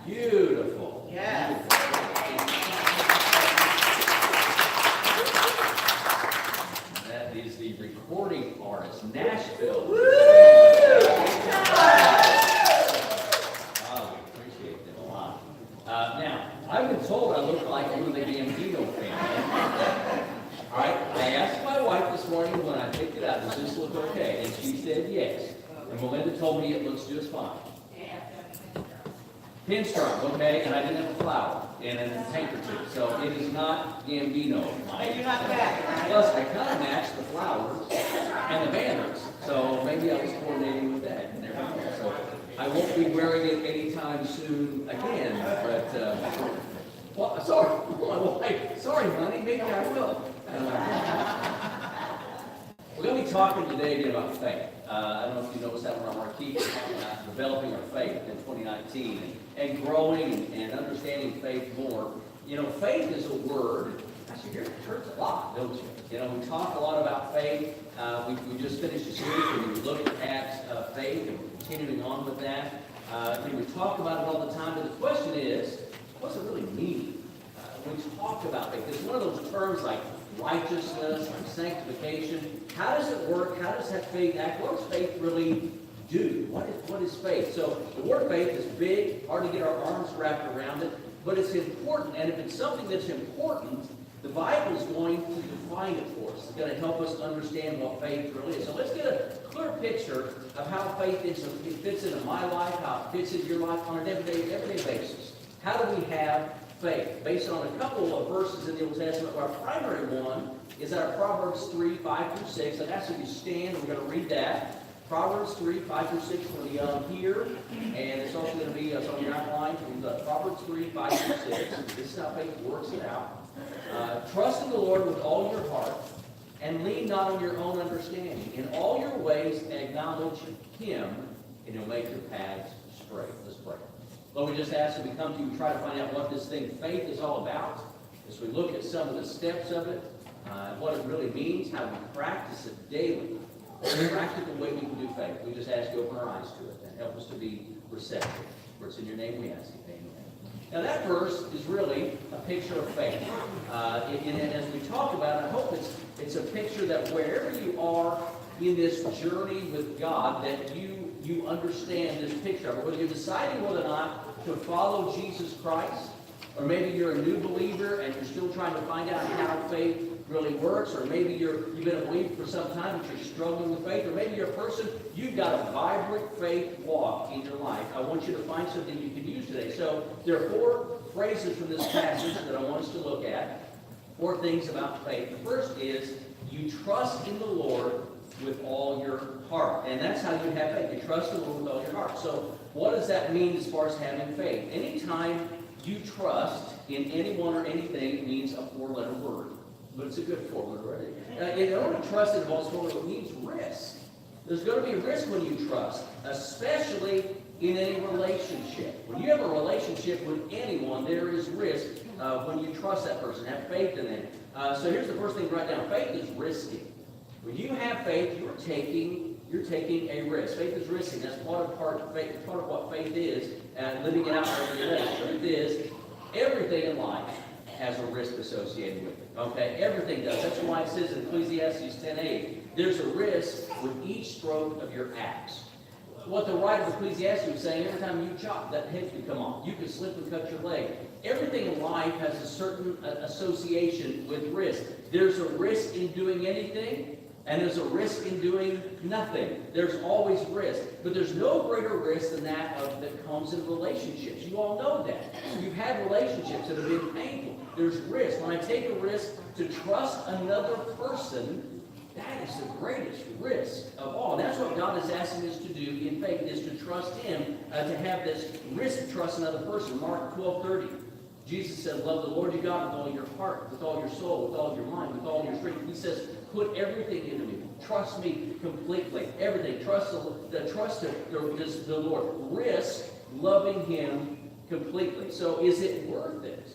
Beautiful. Yes. That is the recording artist, Nashville. Woo! Oh, we appreciate them a lot. Now, I've been told I look like one of the Gambino family. All right, I asked my wife this morning when I picked it up, does this look okay? And she said yes. And Melinda told me it looks just fine. Pinstripe, okay, and I didn't have a flower and a handkerchief, so it is not Gambino. And you're not back, right? Plus, I kind of matched the flowers and the banners, so maybe I was coordinating with that and everything. So I won't be wearing it anytime soon again, but, well, sorry, my wife, sorry, honey, maybe I will. We're going to be talking today again about faith. I don't know if you noticed that on our marquee, developing our faith in 2019 and growing and understanding faith more. You know, faith is a word. Actually, you hear it in church a lot, don't you? You know, we talk a lot about faith. We just finished a series where we looked at faith and we're continuing on with that. We talk about it all the time, but the question is, what's it really mean? When we talk about faith, it's one of those terms like righteousness, like sanctification. How does it work? How does that faith act? What does faith really do? What is faith? So the word faith is big, hard to get our arms wrapped around it, but it's important. And if it's something that's important, the Bible is going to define it for us. It's going to help us understand what faith really is. So let's get a clear picture of how faith is, it fits into my life, how it fits into your life on an everyday basis. How do we have faith? Based on a couple of verses in the Old Testament, our primary one is out of Proverbs 3, 5 through 6. I'd ask you to stand, and we're going to read that. Proverbs 3, 5 through 6 will be here, and it's also going to be on your outline. Proverbs 3, 5 through 6. This is how faith works it out. Trust in the Lord with all your heart, and lean not on your own understanding. In all your ways acknowledge Him, and He'll make your paths straight. Let's pray. Lord, we just ask that we come to you and try to find out what this thing, faith, is all about. As we look at some of the steps of it, what it really means, how we practice it daily, the practical way we can do faith. We just ask you to open our eyes to it and help us to be receptive. For it's in your name we ask it. Amen. Now that verse is really a picture of faith. And as we talk about it, I hope it's a picture that wherever you are in this journey with God, that you understand this picture of it. Whether you're deciding whether or not to follow Jesus Christ, or maybe you're a new believer and you're still trying to find out how faith really works, or maybe you've been a believer for some time but you're struggling with faith, or maybe you're a person, you've got a vibrant faith walk in your life. I want you to find something you can use today. So there are 4 phrases from this passage that I want us to look at. 4 things about faith. The first is you trust in the Lord with all your heart. And that's how you have faith. You trust the Lord with all your heart. So what does that mean as far as having faith? Anytime you trust in anyone or anything, it means a 4-letter word. But it's a good 4-letter word. In order to trust, it involves 4 letters. It means risk. There's going to be a risk when you trust, especially in any relationship. When you have a relationship with anyone, there is risk when you trust that person, have faith in them. So here's the first thing to write down. Faith is risky. When you have faith, you're taking a risk. Faith is risking. That's part of faith. Part of what faith is, and living it out every day. The truth is, everything in life has a risk associated with it. Okay, everything does. That's why it says in Ecclesiastes 10:8, there's a risk with each stroke of your axe. What the writer of Ecclesiastes was saying, every time you chop, that head could come off. You could slip and cut your leg. Everything in life has a certain association with risk. There's a risk in doing anything, and there's a risk in doing nothing. There's always risk. But there's no greater risk than that comes in relationships. You all know that. You've had relationships that have been painful. There's risk. When I take a risk to trust another person, that is the greatest risk of all. That's what God is asking us to do in faith, is to trust Him, to have this risk to trust another person. Mark 12:30. Jesus said, love the Lord your God with all your heart, with all your soul, with all your mind, with all your strength. He says, put everything into me. Trust me completely. Everything. Trust the Lord. Risk loving Him completely. So is it worth it?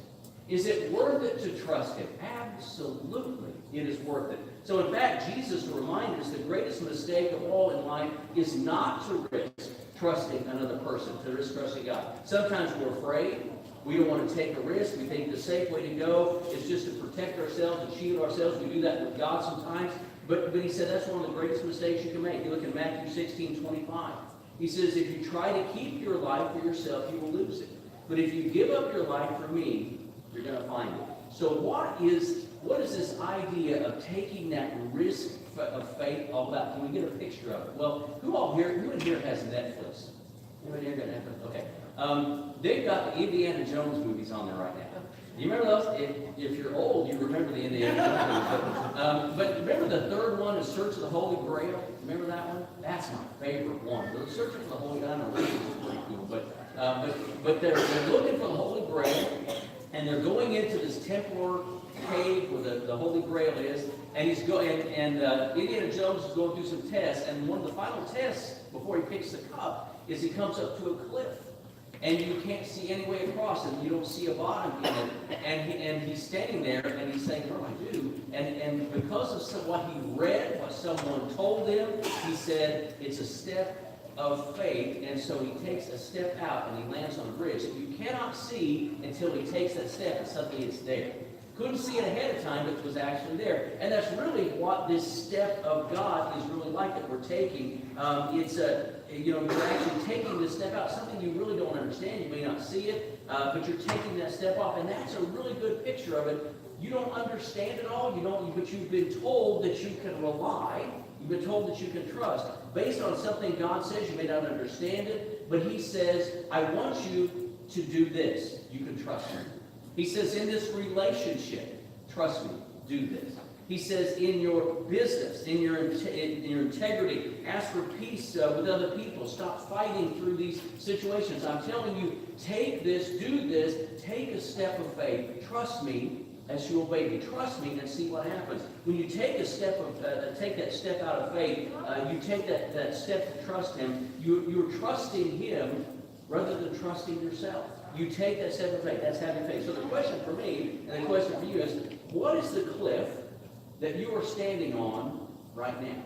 Is it worth it to trust Him? Absolutely, it is worth it. So in fact, Jesus reminds us the greatest mistake of all in life is not to risk trusting another person, to risk trusting God. Sometimes we're afraid. We don't want to take a risk. We think the safe way to go is just to protect ourselves and shield ourselves. We do that with God sometimes. But He said that's one of the greatest mistakes you can make. You look at Matthew 16:25. He says, if you try to keep your life for yourself, you will lose it. But if you give up your life for me, you're going to find it. So what is this idea of taking that risk of faith all about? Can we get a picture of it? Well, who in here has Netflix? Anybody here got Netflix? Okay. They've got the Indiana Jones movies on there right now. You remember those? If you're old, you remember the Indiana Jones movies. But remember the third one, is Search of the Holy Grail? Remember that one? That's my favorite one. The Search of the Holy Grail, I know, this is pretty cool. But they're looking for the Holy Grail, and they're going into this Templar cave where the Holy Grail is, and Indiana Jones is going through some tests, and one of the final tests before he picks the cup is he comes up to a cliff, and you can't see any way across, and you don't see a bottom in it, and he's standing there, and he's saying, what do I do? And because of what he read, what someone told him, he said, it's a step of faith, and so he takes a step out, and he lands on a bridge. You cannot see until he takes that step, and suddenly it's there. Couldn't see it ahead of time, but it was actually there. And that's really what this step of God is really like that we're taking. You're actually taking this step out, something you really don't understand. You may not see it, but you're taking that step off, and that's a really good picture of it. You don't understand it all, but you've been told that you can rely. You've been told that you can trust. Based on something God says, you may not understand it, but He says, I want you to do this. You can trust me. He says, in this relationship, trust me, do this. He says, in your business, in your integrity, ask for peace with other people. Stop fighting through these situations. I'm telling you, take this, do this, take a step of faith. Trust me, as you obey me. Trust me and see what happens. When you take a step of, take that step out of faith, you take that step to trust Him. You're trusting Him rather than trusting yourself. You take that step of faith. That's having faith. So the question for me and the question for you is, what is the cliff that you are standing on right now?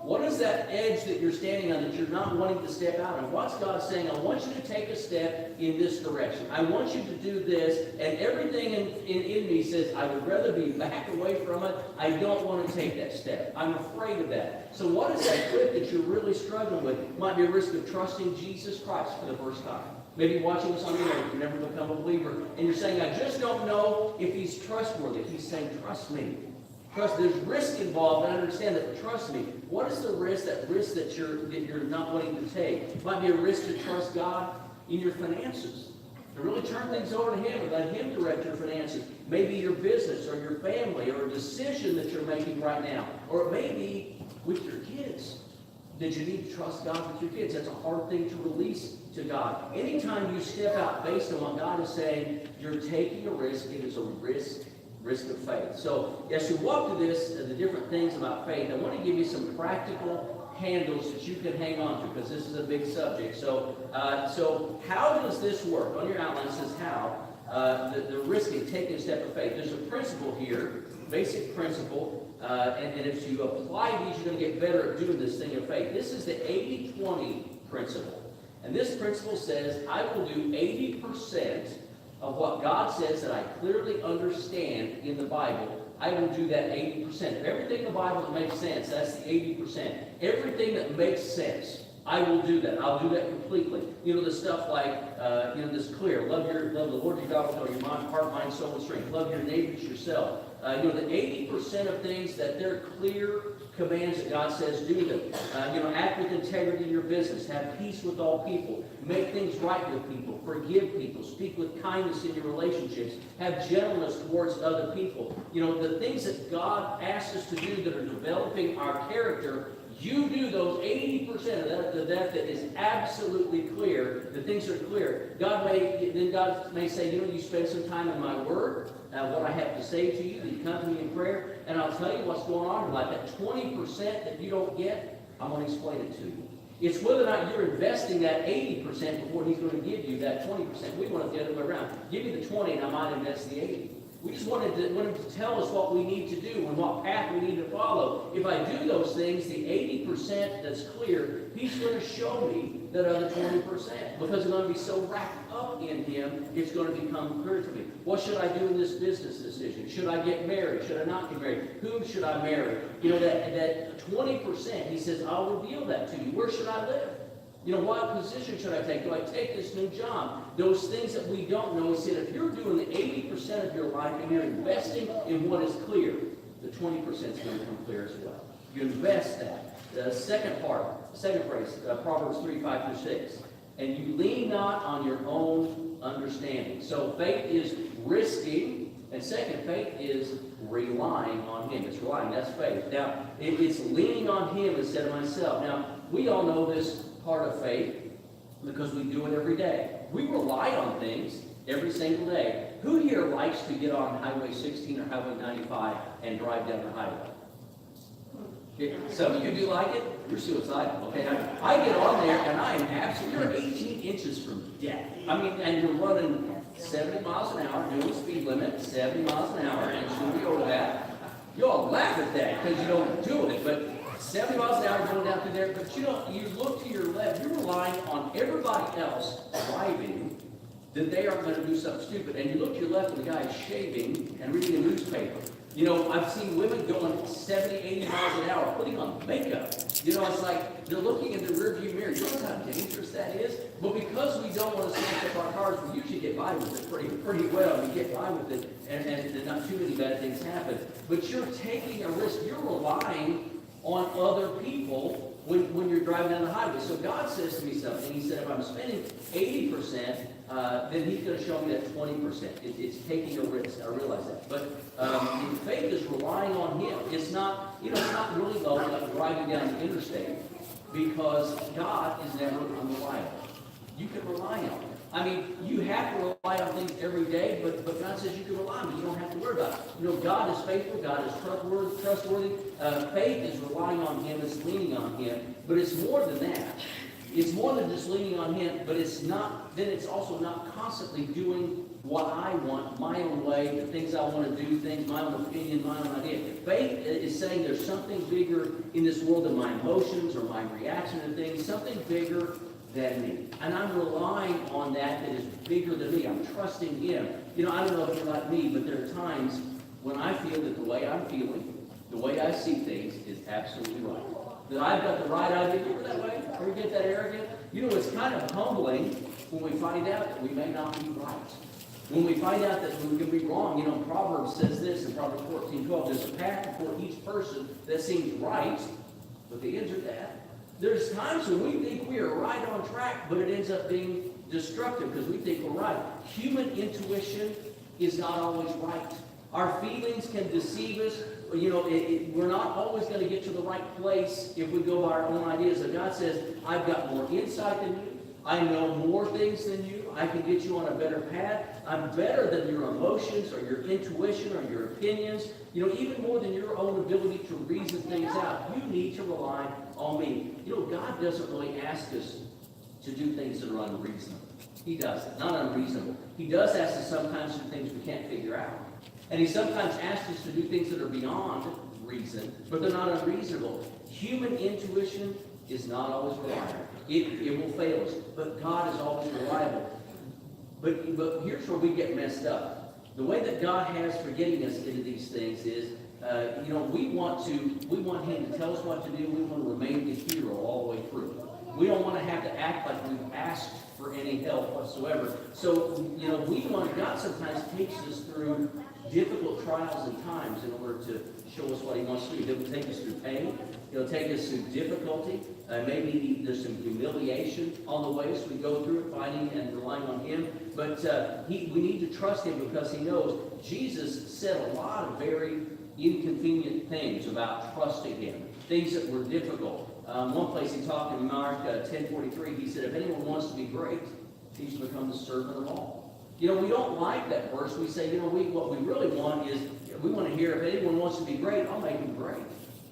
What is that edge that you're standing on that you're not wanting to step out of? What's God saying? I want you to take a step in this direction. I want you to do this, and everything in me says, I would rather be back away from it. I don't want to take that step. I'm afraid of that. So what is that cliff that you're really struggling with? It might be a risk of trusting Jesus Christ for the first time. Maybe watching this on the air, you've never become a believer, and you're saying, I just don't know if He's trustworthy. He's saying, trust me. Trust, there's risk involved, and I understand that, but trust me. What is the risk, that you're not wanting to take? It might be a risk to trust God in your finances. To really turn things over to Him and let Him direct your finances. Maybe your business or your family or a decision that you're making right now. Or it may be with your kids. That you need to trust God with your kids. That's a hard thing to release to God. Anytime you step out based on what God is saying, you're taking a risk. It is a risk of faith. So as you walk through this, the different things about faith, I want to give you some practical handles that you can hang on to, because this is a big subject. So how does this work? On your outline it says how. The risking, taking a step of faith. There's a principle here, basic principle, and if you apply these, you're going to get better at doing this thing of faith. This is the 80-20 principle. And this principle says, I will do 80% of what God says that I clearly understand in the Bible. I will do that 80%. Everything in the Bible that makes sense, that's the 80%. Everything that makes sense, I will do that. I'll do that completely. You know, the stuff like, this clear. Love the Lord your God with all your mind, heart, mind, soul, and strength. Love your neighbors yourself. The 80% of things that they're clear commands that God says, do them. Act with integrity in your business. Have peace with all people. Make things right with people. Forgive people. Speak with kindness in your relationships. Have gentleness towards other people. The things that God asks us to do that are developing our character, you do those 80% of that is absolutely clear, the things that are clear. God may say, you spend some time in my word, what I have to say to you, that you come to me in prayer, and I'll tell you what's going on in life. That 20% that you don't get, I'm going to explain it to you. It's whether or not you're investing that 80% before He's going to give you that 20%. We want it the other way around. Give me the 20 and I might invest the 80. We just want Him to tell us what we need to do and what path we need to follow. If I do those things, the 80% that's clear, He's going to show me that other 20%. Because I'm going to be so wrapped up in Him, it's going to become clear to me. What should I do in this business decision? Should I get married? Should I not get married? Whom should I marry? That 20%, He says, I'll reveal that to you. Where should I live? What position should I take? Do I take this new job? Those things that we don't know. He said, if you're doing the 80% of your life and you're investing in what is clear, the 20% is going to come clear as well. You invest that. The second phrase, Proverbs 3:5-6. And you lean not on your own understanding. So faith is risking, and second, faith is relying on Him. It's relying, that's faith. Now, it's leaning on Him instead of myself. Now, we all know this part of faith because we do it every day. We rely on things every single day. Who here likes to get on Highway 16 or Highway 95 and drive down the highway? Okay. Some of you do like it. You're suicidal. Okay, I get on there and I am absolutely, you're 18 inches from death. And you're running 70 miles an hour, doing the speed limit, 70 miles an hour, and should be over that. You all laugh at that because you don't do it, but 70 miles an hour going down through there, but you look to your left, you're relying on everybody else driving that they aren't going to do something stupid. And you look to your left and the guy is shaving and reading a newspaper. I've seen women going 70, 80 miles an hour putting on makeup. It's like they're looking in the rearview mirror. You know how dangerous that is? But because we don't want to smash up our cars, we usually get by with it pretty well. We get by with it, and not too many bad things happen. But you're taking a risk. You're relying on other people when you're driving down the highway. So God says to me something. He said, if I'm spending 80%, then He's going to show me that 20%. It's taking a risk. I realize that. But faith is relying on Him. It's not, it's not really low like driving down the interstate, because God is never unreliable. You can rely on Him. I mean, you have to rely on things every day, but God says you can rely on me. You don't have to worry about it. You know, God is faithful. God is trustworthy. Faith is relying on Him. It's leaning on Him. But it's more than that. It's more than just leaning on Him, but it's not, then it's also not constantly doing what I want, my own way, the things I want to do, things, my own opinion, my own idea. Faith is saying there's something bigger in this world than my emotions or my reaction to things, something bigger than me. And I'm relying on that is bigger than me. I'm trusting Him. You know, I don't know if you're like me, but there are times when I feel that the way I'm feeling, the way I see things is absolutely right. That I've got the right idea. You ever that way? Ever get that arrogant? You know, it's kind of humbling when we find out that we may not be right. When we find out that we can be wrong. You know, Proverbs says this in Proverbs 14:12, there's a path before each person that seems right, but the ends are death. There's times when we think we are right on track, but it ends up being destructive because we think we're right. Human intuition is not always right. Our feelings can deceive us. You know, we're not always going to get to the right place if we go by our own ideas. And God says, I've got more insight than you. I know more things than you. I can get you on a better path. I'm better than your emotions or your intuition or your opinions. You know, even more than your own ability to reason things out. You need to rely on me. You know, God doesn't really ask us to do things that are unreasonable. He doesn't. Not unreasonable. He does ask us sometimes to do things we can't figure out. And He sometimes asks us to do things that are beyond reason, but they're not unreasonable. Human intuition is not always reliable. It will fail us, but God is always reliable. But here's where we get messed up. The way that God has for getting us into these things is, you know, we want Him to tell us what to do. We want to remain the hero all the way through. We don't want to have to act like we've asked for any help whatsoever. So, you know, God sometimes takes us through difficult trials and times in order to show us what He wants to do. He'll take us through pain. He'll take us through difficulty. Maybe there's some humiliation on the way as we go through it, fighting and relying on Him. But we need to trust Him because He knows Jesus said a lot of very inconvenient things about trusting Him, things that were difficult. One place He talked in Mark 10:43, He said, if anyone wants to be great, he should become the servant of all. You know, we don't like that verse. We say, you know, what we really want is, we want to hear, if anyone wants to be great, I'll make him great.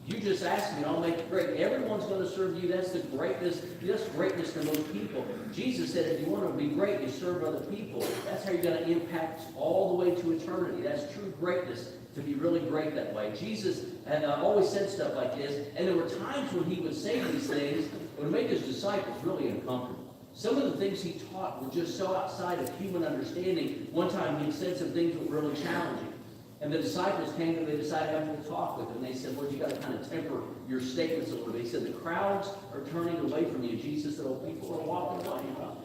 You just ask me, I'll make it great. Everyone's going to serve you. That's the greatness. That's greatness to most people. Jesus said, if you want to be great, you serve other people. That's how you're going to impact all the way to eternity. That's true greatness, to be really great that way. Jesus had always said stuff like this, and there were times when He would say these things that would make His disciples really uncomfortable. Some of the things He taught were just so outside of human understanding. One time He said some things that were really challenging. And the disciples came and they decided to have a talk with Him. They said, well, you got to kind of temper your statements a little bit. He said, the crowds are turning away from you. Jesus said, oh, people are walking away.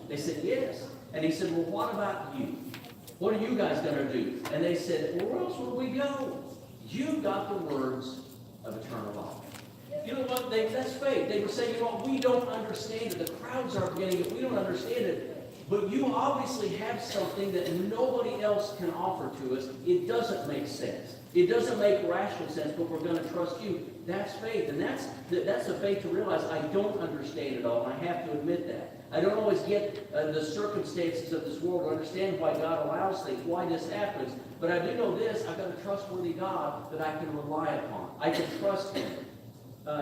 They said, yes. And He said, well, what about you? What are you guys going to do? And they said, well, where else would we go? You've got the words of eternal life. You know what? That's faith. They were saying, you know, we don't understand it. The crowds aren't getting it. We don't understand it. But you obviously have something that nobody else can offer to us. It doesn't make sense. It doesn't make rational sense, but we're going to trust you. That's faith. And that's the faith to realize I don't understand it all, and I have to admit that. I don't always get the circumstances of this world or understand why God allows things, why this happens. But I do know this, I've got a trustworthy God that I can rely upon. I can trust Him.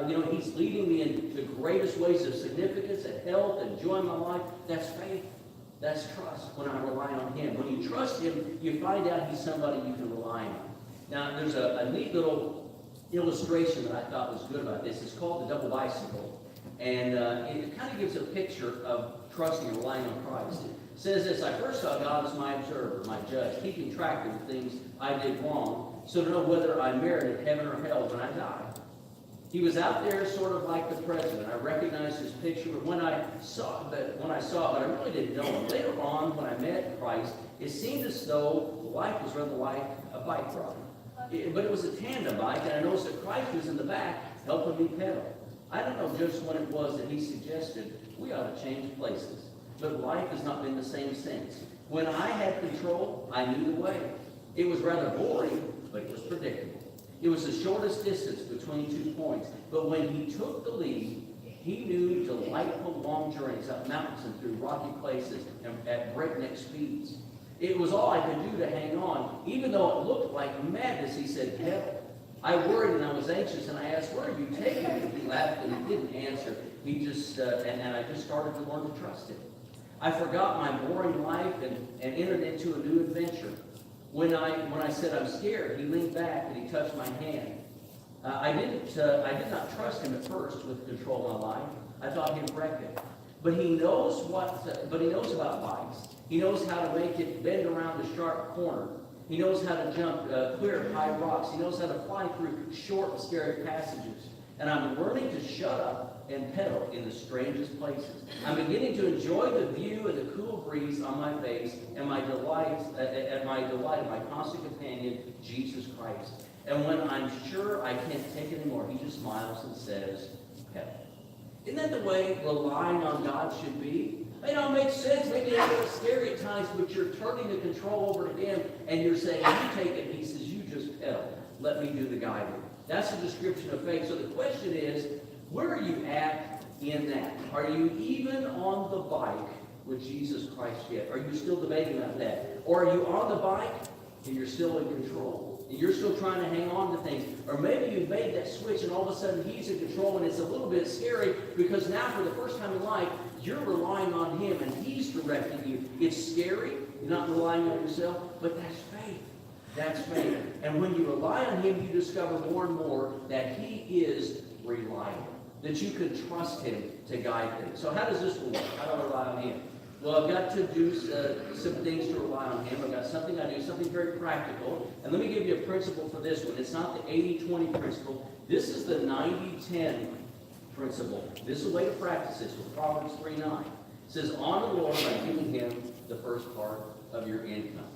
You know, He's leading me in the greatest ways of significance and health and joy in my life. That's faith. That's trust when I rely on Him. When you trust Him, you find out He's somebody you can rely on. Now, there's a neat little illustration that I thought was good about this. It's called the double bicycle. And it kind of gives a picture of trusting and relying on Christ. It says this, I first saw God as my observer, my judge, keeping track of the things I did wrong, so to know whether I merited heaven or hell when I died. He was out there sort of like the president. I recognized his picture, but when I saw it, but I really didn't know him. Later on, when I met Christ, it seemed as though life was rather like a bike ride. But it was a tandem bike, and I noticed that Christ was in the back helping me pedal. I don't know just when it was that He suggested we ought to change places, but life has not been the same since. When I had control, I knew the way. It was rather boring, but it was predictable. It was the shortest distance between 2 points. But when He took the lead, He knew delightful long long journeys up mountains and through rocky places and at breakneck speeds. It was all I could do to hang on. Even though it looked like madness, he said, hell. I worried and I was anxious, and I asked, where are you taking me? He laughed and he didn't answer. He just, and I just started to learn to trust him. I forgot my boring life and entered into a new adventure. When I said I'm scared, he leaned back and he touched my hand. I did not trust him at first with control of my life. I thought he'd wreck it. But he knows about bikes. He knows how to make it bend around a sharp corner. He knows how to jump clear high rocks. He knows how to fly through short and scary passages. And I'm learning to shut up and pedal in the strangest places. I'm beginning to enjoy the view and the cool breeze on my face and my delight in my constant companion, Jesus Christ. And when I'm sure I can't take it anymore, he just smiles and says, pedal. Isn't that the way relying on God should be? It all makes sense. Maybe it's a little scary at times, but you're turning the control over to him, and you're saying, you take it, he says, you just pedal. Let me do the guiding. That's the description of faith. So the question is, where are you at in that? Are you even on the bike with Jesus Christ yet? Are you still debating about that? Or are you on the bike and you're still in control? And you're still trying to hang on to things. Or maybe you've made that switch and all of a sudden he's in control, and it's a little bit scary because now for the first time in life, you're relying on him and he's directing you. It's scary. You're not relying on yourself, but that's faith. That's faith. And when you rely on him, you discover more and more that he is reliable, that you can trust him to guide things. So how does this work? How do I rely on him? Well, I've got to do some things to rely on him. I've got something I do, something very practical. And let me give you a principle for this one. It's not the 80-20 principle. This is the 90-10 principle. This is a way to practice this with Proverbs 3:9. It says, honor the Lord by giving him the first part of your income.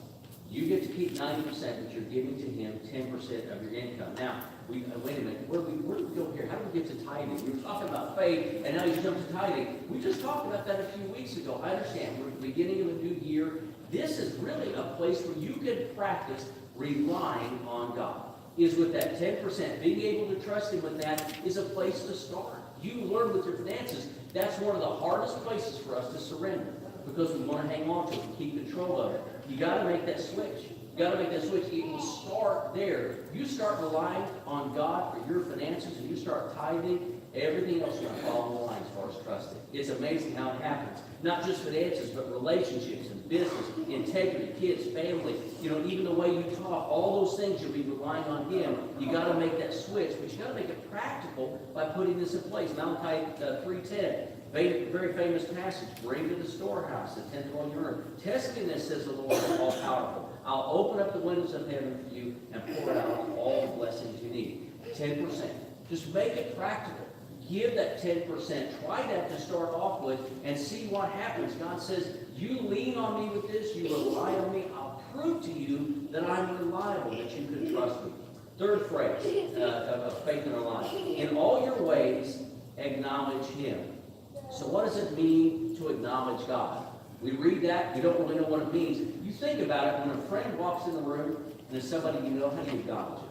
You get to keep 90%, but you're giving to him 10% of your income. Now, wait a minute. Where do we go here? How do we get to tithing? We were talking about faith, and now you jump to tithing. We just talked about that a few weeks ago. I understand. We're at the beginning of a new year. This is really a place where you can practice relying on God. Is with that 10%. Being able to trust him with that is a place to start. You learn with your finances. That's one of the hardest places for us to surrender because we want to hang on to it and keep control of it. You got to make that switch. You got to make that switch. It will start there. You start relying on God for your finances and you start tithing, everything else is going to fall in the line as far as trusting. It's amazing how it happens. Not just finances, but relationships and business, integrity, kids, family, even the way you talk, all those things you'll be relying on him. You got to make that switch, but you got to make it practical by putting this in place. Malachi 3:10. Very famous passage. Bring to the storehouse the tenth of all your earn. Test me this, says the Lord, all powerful. I'll open up the windows of heaven for you and pour out all the blessings you need. 10%. Just make it practical. Give that 10%. Try that to start off with and see what happens. God says, you lean on me with this. You rely on me. I'll prove to you that I'm reliable, that you can trust me. Third phrase of faith in our life. In all your ways, acknowledge him. So what does it mean to acknowledge God? We read that, we don't really know what it means. You think about it, when a friend walks in the room and there's somebody you know, how do you acknowledge him?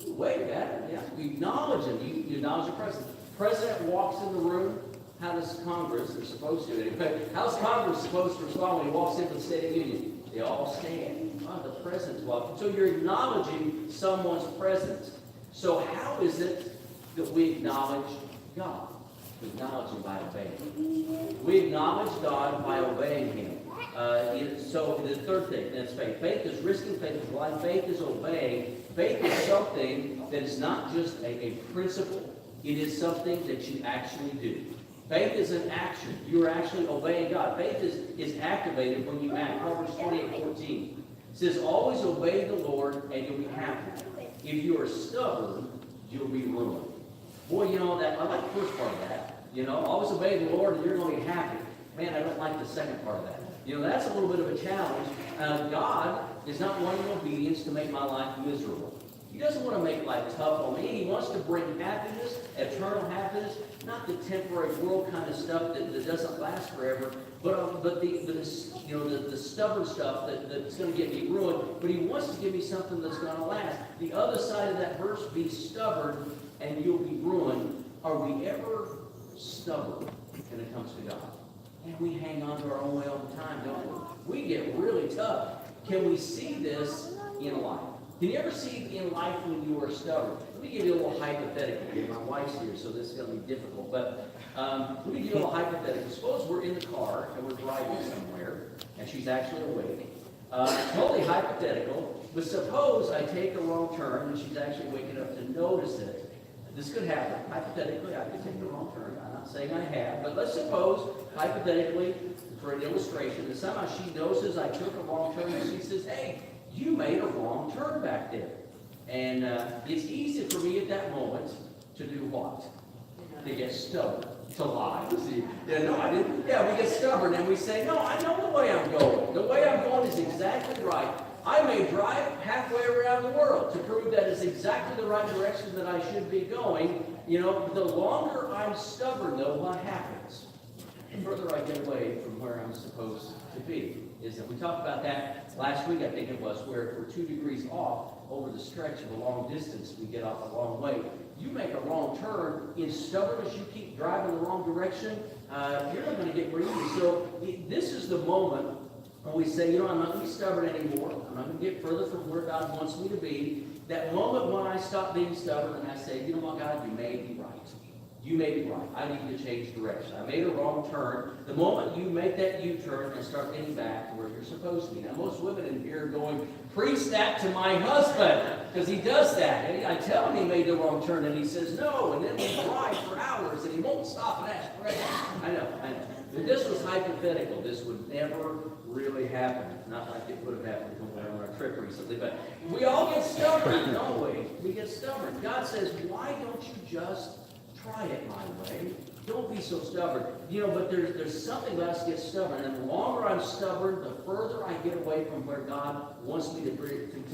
You wave at him, yeah. You acknowledge him, you acknowledge the president. President walks in the room, how does Congress, they're supposed to anyway, how's Congress supposed to respond when he walks into the State of the Union? They all stand. Oh, the president's walking. So you're acknowledging someone's presence. So how is it that we acknowledge God? We acknowledge him by obeying. We acknowledge God by obeying him. So the third thing, that's faith. Faith is risking, faith is relying, faith is obeying. Faith is something that is not just a principle. It is something that you actually do. Faith is an action. You are actually obeying God. Faith is activated when you act. Proverbs 28:14 says, always obey the Lord and you'll be happy. If you are stubborn, you'll be ruined. Boy, that I like the first part of that. Always obey the Lord and you're going to be happy. Man, I don't like the second part of that. That's a little bit of a challenge. God is not wanting obedience to make my life miserable. He doesn't want to make life tough on me. He wants to bring happiness, eternal happiness, not the temporary world kind of stuff that doesn't last forever, but the stubborn stuff that's going to get me ruined. But he wants to give me something that's going to last. The other side of that verse, be stubborn and you'll be ruined. Are we ever stubborn when it comes to God? we hang on to our own way all the time, don't we? We get really tough. Can we see this in life? Can you ever see in life when you are stubborn? Let me give you a little hypothetical. My wife's here, so this is going to be difficult. But let me give you a little hypothetical. Suppose we're in the car and we're driving somewhere, and she's actually awake. Totally hypothetical, but suppose I take a wrong turn and she's actually waking up to notice it. This could happen. Hypothetically, I could take a wrong turn. I'm not saying I have, but let's suppose, hypothetically, for an illustration, that somehow she notices I took a wrong turn and she says, hey, you made a wrong turn back there. And it's easy for me at that moment to do what? To get stubborn, to lie. See, yeah, no, I didn't. Yeah, we get stubborn and we say, no, I know the way I'm going. The way I'm going is exactly right. I may drive halfway around the world to prove that it's exactly the right direction that I should be going. You know, the longer I'm stubborn, though, what happens? The further I get away from where I'm supposed to be. Is that we talked about that last week, I think it was, where if we're 2 degrees off over the stretch of a long distance, we get off a long way. You make a wrong turn, in stubbornness, you keep driving the wrong direction, you're not going to get where you need. So this is the moment when we say, you know, I'm not going to be stubborn anymore. I'm not going to get further from where God wants me to be. That moment when I stop being stubborn and I say, you know what, God, you may be right. You may be right. I need to change direction. I made a wrong turn. The moment you make that U-turn and start getting back to where you're supposed to be. Now, most women in here are going, preach that to my husband, because he does that. And I tell him he made the wrong turn, and he says no, and then we drive for hours, and he won't stop and ask questions. I know. If this was hypothetical, this would never really happen. Not like it would have happened when we were on a trip recently, but we all get stubborn, don't we? We get stubborn. God says, why don't you just try it my way? Don't be so stubborn. You know, but there's something about us get stubborn. And the longer I'm stubborn, the further I get away from where God wants me to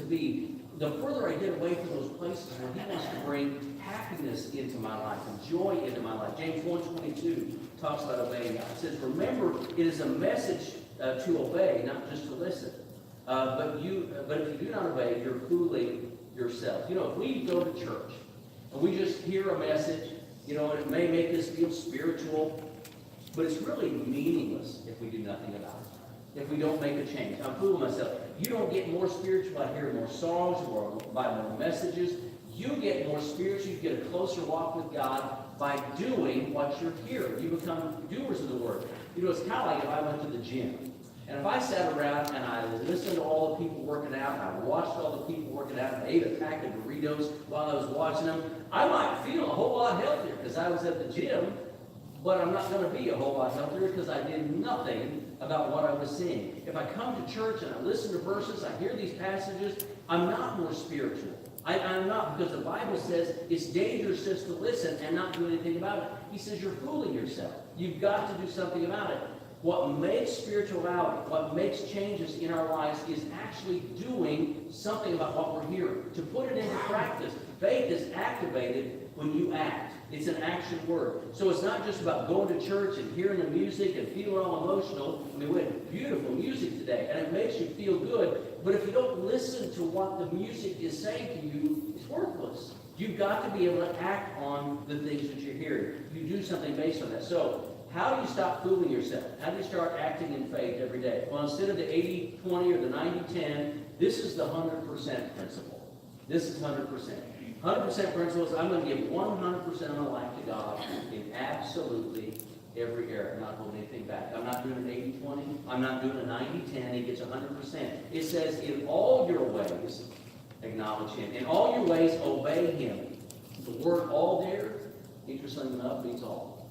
be. The further I get away from those places where He wants to bring happiness into my life and joy into my life. James 1:22 talks about obeying God. It says, remember, it is a message to obey, not just to listen. But if you do not obey, you're fooling yourself. You know, if we go to church and we just hear a message, you know, it may make us feel spiritual, but it's really meaningless if we do nothing about it. If we don't make a change. I'm fooling myself. You don't get more spiritual by hearing more songs or by more messages. You get more spiritual. You get a closer walk with God by doing what you're hearing. You become doers of the Word. You know, it's kind of like if I went to the gym. And if I sat around and I listened to all the people working out, and I watched all the people working out, and I ate a pack of Doritos while I was watching them, I might feel a whole lot healthier because I was at the gym, but I'm not going to be a whole lot healthier because I did nothing about what I was seeing. If I come to church and I listen to verses, I hear these passages, I'm not more spiritual. I'm not, because the Bible says it's dangerous just to listen and not do anything about it. He says you're fooling yourself. You've got to do something about it. What makes spirituality, what makes changes in our lives is actually doing something about what we're hearing. To put it into practice, faith is activated when you act. It's an action word. So it's not just about going to church and hearing the music and feeling all emotional. I mean, we had beautiful music today, and it makes you feel good. But if you don't listen to what the music is saying to you, it's worthless. You've got to be able to act on the things that you're hearing. You do something based on that. So how do you stop fooling yourself? How do you start acting in faith every day? Well, instead of the 80-20 or the 90-10, this is the 100% principle. This is 100%. 100% principle is I'm going to give 100% of my life to God in absolutely every area. I'm not holding anything back. I'm not doing an 80-20. I'm not doing a 90-10. He gets 100%. It says, in all your ways, acknowledge Him. In all your ways, obey Him. The word all there, interestingly enough, means all.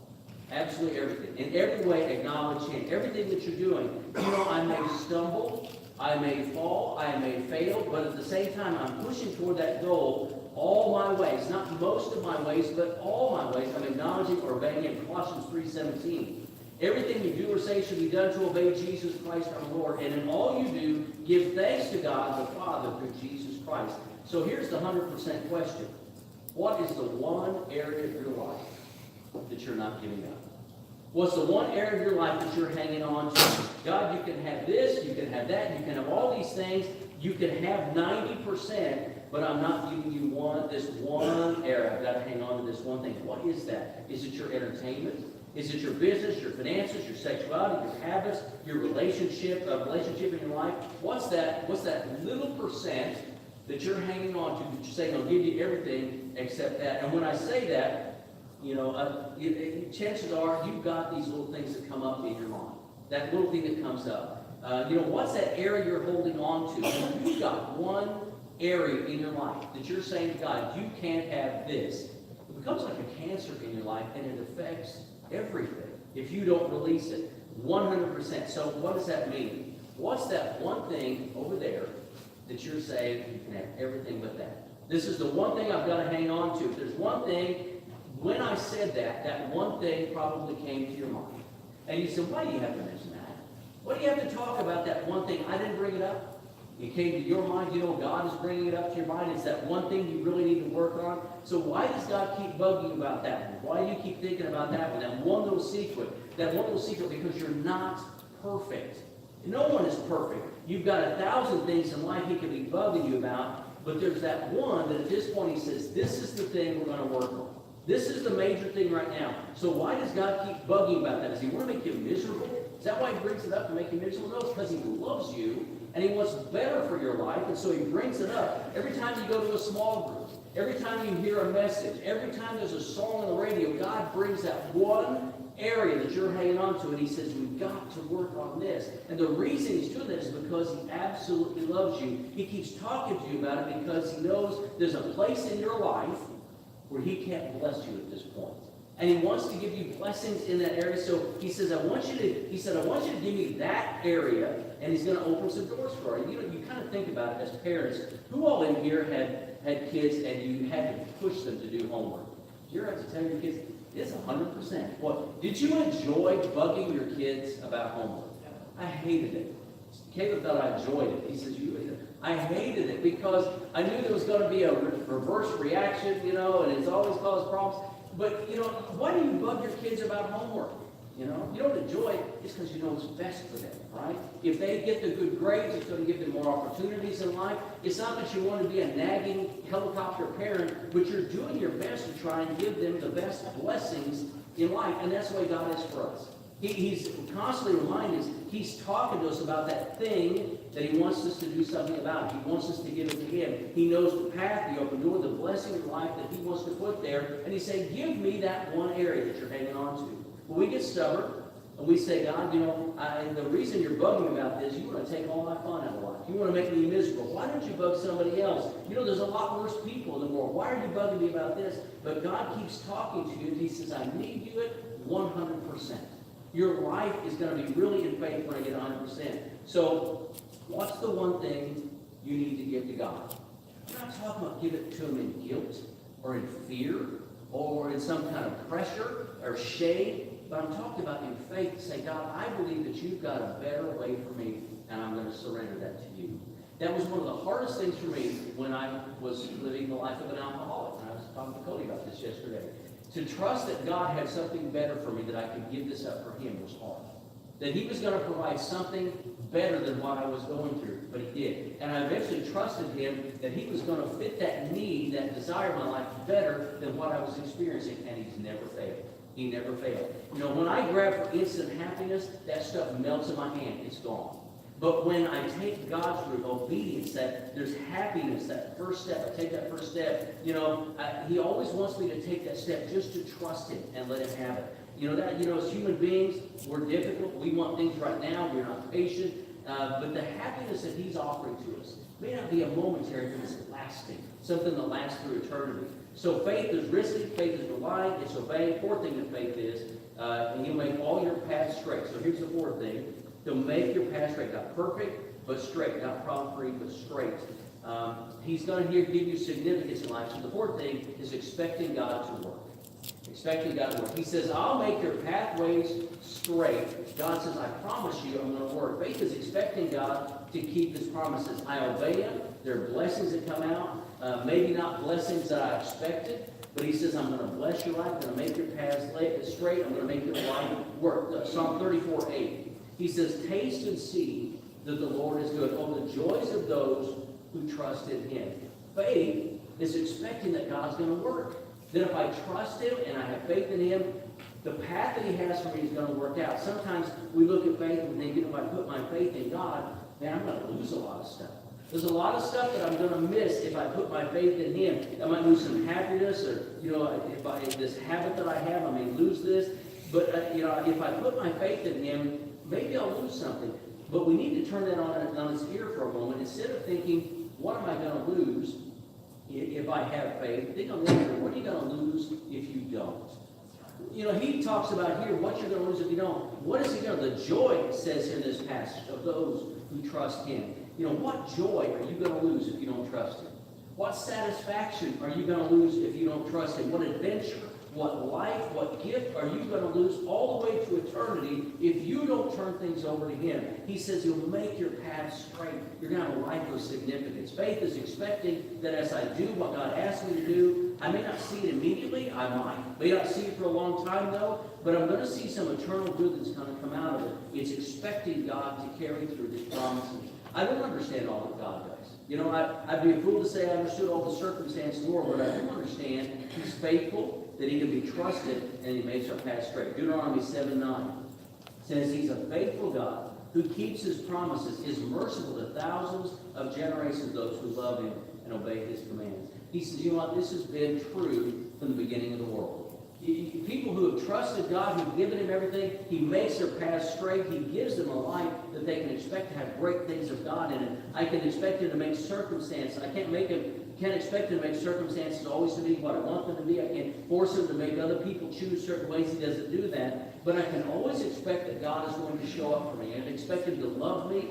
Absolutely everything. In every way, acknowledge Him. Everything that you're doing. You know, I may stumble, I may fall, I may fail, but at the same time, I'm pushing toward that goal all my ways. Not most of my ways, but all my ways. I'm acknowledging or obeying Him. Colossians 3:17. Everything you do or say should be done to obey Jesus Christ our Lord. And in all you do, give thanks to God the Father through Jesus Christ. So here's the 100% question. What is the one area of your life that you're not giving up? What's the one area of your life that you're hanging on to? God, you can have this, you can have that, you can have all these things. You can have 90%, but I'm not giving you this one area. I've got to hang on to this one thing. What is that? Is it your entertainment? Is it your business, your finances, your sexuality, your habits, your relationship in your life? What's that little percent that you're hanging on to, that you're saying, I'll give you everything except that? And when I say that, chances are you've got these little things that come up in your mind. That little thing that comes up. What's that area you're holding on to? You've got one area in your life that you're saying to God, you can't have this. It becomes like a cancer in your life, and it affects everything if you don't release it 100%. So what does that mean? What's that one thing over there that you're saying you can have everything but that? This is the one thing I've got to hang on to. If there's one thing, when I said that one thing probably came to your mind. And you said, why do you have to mention that? Why do you have to talk about that one thing? I didn't bring it up. It came to your mind. God is bringing it up to your mind. It's that one thing you really need to work on. So why does God keep bugging you about that one? Why do you keep thinking about that one? That one little secret. Because you're not perfect. No one is perfect. You've got 1,000 things in life He could be bugging you about, but there's that one that at this point He says, this is the thing we're going to work on. This is the major thing right now. So why does God keep bugging you about that? Does He want to make you miserable? Is that why He brings it up, to make you miserable? No, it's because He loves you. And He wants better for your life, and so He brings it up. Every time you go to a small group, every time you hear a message, every time there's a song on the radio, God brings that one area that you're hanging on to, and He says, we've got to work on this. And the reason He's doing that is because He absolutely loves you. He keeps talking to you about it because He knows there's a place in your life where He can't bless you at this point. And He wants to give you blessings in that area. So He says, I want you to give me that area, and He's going to open some doors for you. You kind of think about it as parents. Who all in here had kids and you had to push them to do homework? Did you ever have to tell your kids? It's 100%. What? Did you enjoy bugging your kids about homework? I hated it. Caleb thought I enjoyed it. He says, I hated it because I knew there was going to be a reverse reaction, and it's always caused problems. But, why do you bug your kids about homework? You don't enjoy it. It's because you know it's best for them, right? If they get the good grades, it's going to give them more opportunities in life. It's not that you want to be a nagging helicopter parent, but you're doing your best to try and give them the best blessings in life. And that's the way God is for us. He's constantly reminding us, He's talking to us about that thing that He wants us to do something about. He wants us to give it to Him. He knows the path, the open door, the blessing in life that He wants to put there. And He's saying, give me that one area that you're hanging on to. But we get stubborn, and we say, God, the reason you're bugging about this, you want to take all my fun out of life. You want to make me miserable. Why don't you bug somebody else? There's a lot worse people in the world. Why are you bugging me about this? But God keeps talking to you, and He says, I need you at 100%. Your life is going to be really in faith when I get 100%. So, what's the one thing you need to give to God? I'm not talking about give it to Him in guilt or in fear or in some kind of pressure or shame, but I'm talking about in faith to say, God, I believe that You've got a better way for me, and I'm going to surrender that to You. That was one of the hardest things for me when I was living the life of an alcoholic. And I was talking to Cody about this yesterday. To trust that God had something better for me, that I could give this up for Him, was hard. That He was going to provide something better than what I was going through, but He did. And I eventually trusted Him that He was going to fit that need, that desire in my life better than what I was experiencing, and He's never failed. He never failed. When I grab for instant happiness, that stuff melts in my hand. It's gone. But when I take God's route, obedience, that there's happiness, that first step, I take that first step, He always wants me to take that step just to trust Him and let Him have it. As human beings, we're difficult. We want things right now. We're not patient. But the happiness that He's offering to us may not be a momentary, but it's lasting. Something that lasts through eternity. So faith is risky. Faith is relying. It's obeying. Fourth thing that faith is, and He'll make all your paths straight. So here's the fourth thing. He'll make your path straight. Not perfect, but straight. Not problem-free, but straight. He's going to give you significance in life. So the fourth thing is expecting God to work. Expecting God to work. He says, I'll make your pathways straight. God says, I promise you I'm going to work. Faith is expecting God to keep His promises. I obey Him. There are blessings that come out. Maybe not blessings that I expected. But He says, I'm going to bless your life. I'm going to make your paths straight. I'm going to make your life work. Psalm 34:8. He says, taste and see that the Lord is good. Oh, the joys of those who trust in Him. Faith is expecting that God's going to work. That if I trust Him and I have faith in Him, The path that he has for me is going to work out. Sometimes we look at faith and think, if I put my faith in God, man, I'm going to lose a lot of stuff. There's a lot of stuff that I'm going to miss if I put my faith in him. I might lose some happiness, or, if this habit that I have, I may lose this. But, if I put my faith in him, maybe I'll lose something. But we need to turn that on its ear for a moment. Instead of thinking, what am I going to lose if I have faith? Think on the other, what are you going to lose if you don't? He talks about here, what you're going to lose if you don't. What is he going to? The joy, it says in this passage, of those who trust him. What joy are you going to lose if you don't trust him? What satisfaction are you going to lose if you don't trust him? What adventure, what life, what gift are you going to lose all the way to eternity if you don't turn things over to him? He says he'll make your path straight. You're going to have a life of significance. Faith is expecting that as I do what God asks me to do, I may not see it immediately. I may not see it for a long time, though, but I'm going to see some eternal good that's going to come out of it. It's expecting God to carry through his promises. I don't understand all that God does. I'd be a fool to say I understood all the circumstances in the world, but I do understand he's faithful, that he can be trusted, and he makes our path straight. Deuteronomy 7:9 says he's a faithful God who keeps his promises, is merciful to thousands of generations of those who love him and obey his commands. He says, this has been true from the beginning of the world. People who have trusted God, who've given him everything, he makes their path straight. He gives them a life that they can expect to have great things of God in it. I can expect him to make circumstances. I can't expect him to make circumstances always to be what I want them to be. I can't force him to make other people choose certain ways. He doesn't do that. But I can always expect that God is going to show up for me. I can expect him to love me.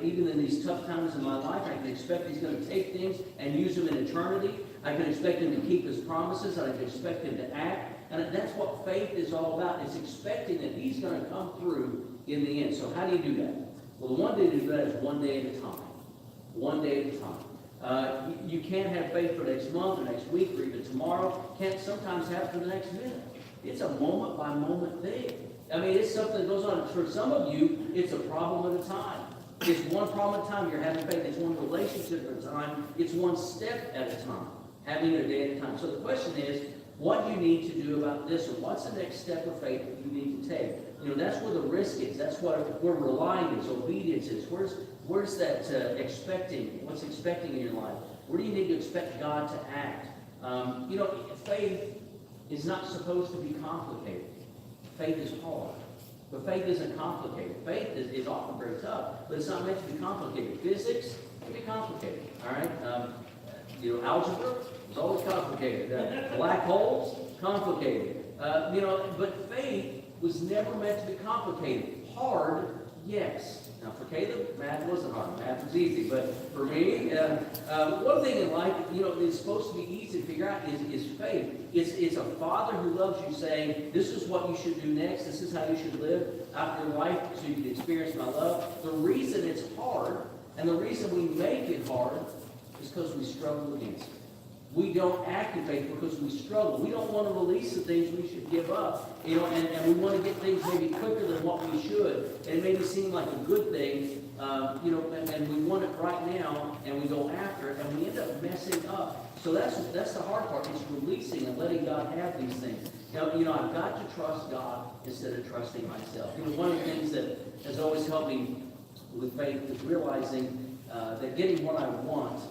Even in these tough times in my life, I can expect he's going to take things and use them in eternity. I can expect him to keep his promises, and I can expect him to act. And that's what faith is all about. It's expecting that he's going to come through in the end. So how do you do that? Well, the one day to do that is one day at a time. One day at a time. You can't have faith for next month or next week or even tomorrow. Can't sometimes have for the next minute. It's a moment-by-moment thing. It's something that goes on. For some of you, it's a problem at a time. It's one problem at a time. You're having faith. It's one relationship at a time. It's one step at a time. Having a day at a time. So the question is, what do you need to do about this? Or what's the next step of faith that you need to take? That's where the risk is. That's where relying is, obedience is. Where's that expecting? What's expecting in your life? Where do you need to expect God to act? Faith is not supposed to be complicated. Faith is hard. But faith isn't complicated. Faith is often very tough, but it's not meant to be complicated. Physics can be complicated. All right? Algebra is always complicated. Black holes, complicated. But faith was never meant to be complicated. Hard, yes. Now, for Caleb, math wasn't hard. Math was easy. But for me, one thing in life, is supposed to be easy to figure out is faith. It's a father who loves you saying, this is what you should do next. This is how you should live out your life so you can experience my love. The reason it's hard and the reason we make it hard is because we struggle against it. We don't act in faith because we struggle. We don't want to release the things we should give up, and we want to get things maybe quicker than what we should. And it maybe seem like a good thing, and we want it right now, and we go after it, and we end up messing up. So that's the hard part. It's releasing and letting God have these things. Now, I've got to trust God instead of trusting myself. One of the things that has always helped me with faith is realizing that getting what I want.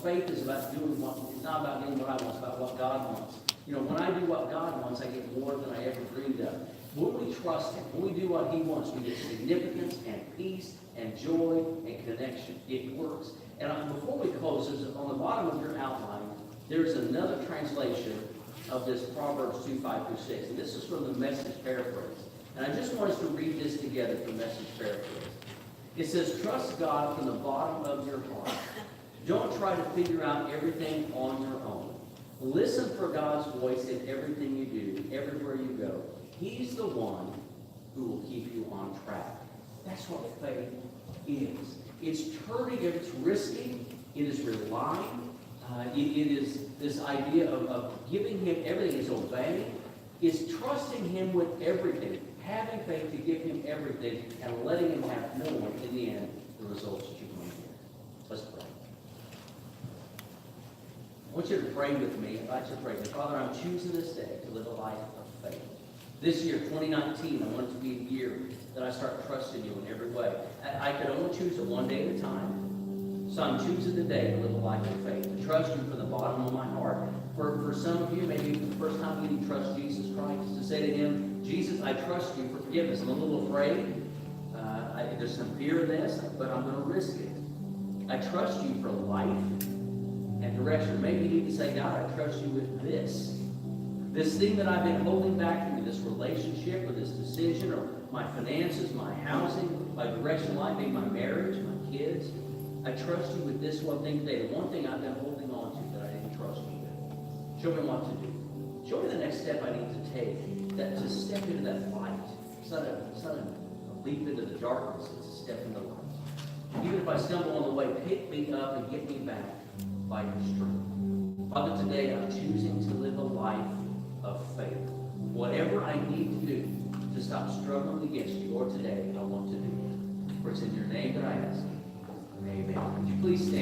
Faith is about it's not about getting what I want, it's about what God wants. When I do what God wants, I get more than I ever dreamed of. When we trust him, when we do what he wants, we get significance and peace and joy and connection. It works. And before we close, on the bottom of your outline, there's another translation of this Proverbs 2:5-6. And this is from the Message paraphrase. And I just want us to read this together from Message paraphrase. It says, trust God from the bottom of your heart. Don't try to figure out everything on your own. Listen for God's voice in everything you do, everywhere you go. He's the one who will keep you on track. That's what faith is. It's turning, it's risking, it is relying, it is this idea of giving him everything, it's obeying, it's trusting him with everything, having faith to give him everything, and letting him have more in the end, the results that you want to get. Let's pray. I want you to pray with me. I invite you to pray. Father, I'm choosing this day to live a life of faith. This year, 2019, I want it to be a year that I start trusting you in every way. I could only choose it one day at a time. So I'm choosing today to live a life of faith, to trust you from the bottom of my heart. For some of you, maybe for the first time you need to trust Jesus Christ, to say to him, Jesus, I trust you for forgiveness. I'm a little afraid. There's some fear in this, but I'm going to risk it. I trust you for life and direction. Maybe you need to say, God, I trust you with this. This thing that I've been holding back from me, this relationship or this decision or my finances, my housing, my direction in life, maybe my marriage, my kids. I trust you with this one thing today. The one thing I've been holding on to that I didn't trust you with. Show me what to do. Show me the next step I need to take to step into that light. It's not a leap into the darkness. It's a step into the light. Even if I stumble on the way, pick me up and get me back by your strength. Father, today I'm choosing to live a life of faith. Whatever I need to do to stop struggling against you, or today I want to do it. For it's in your name that I ask. Amen. Would you please stand?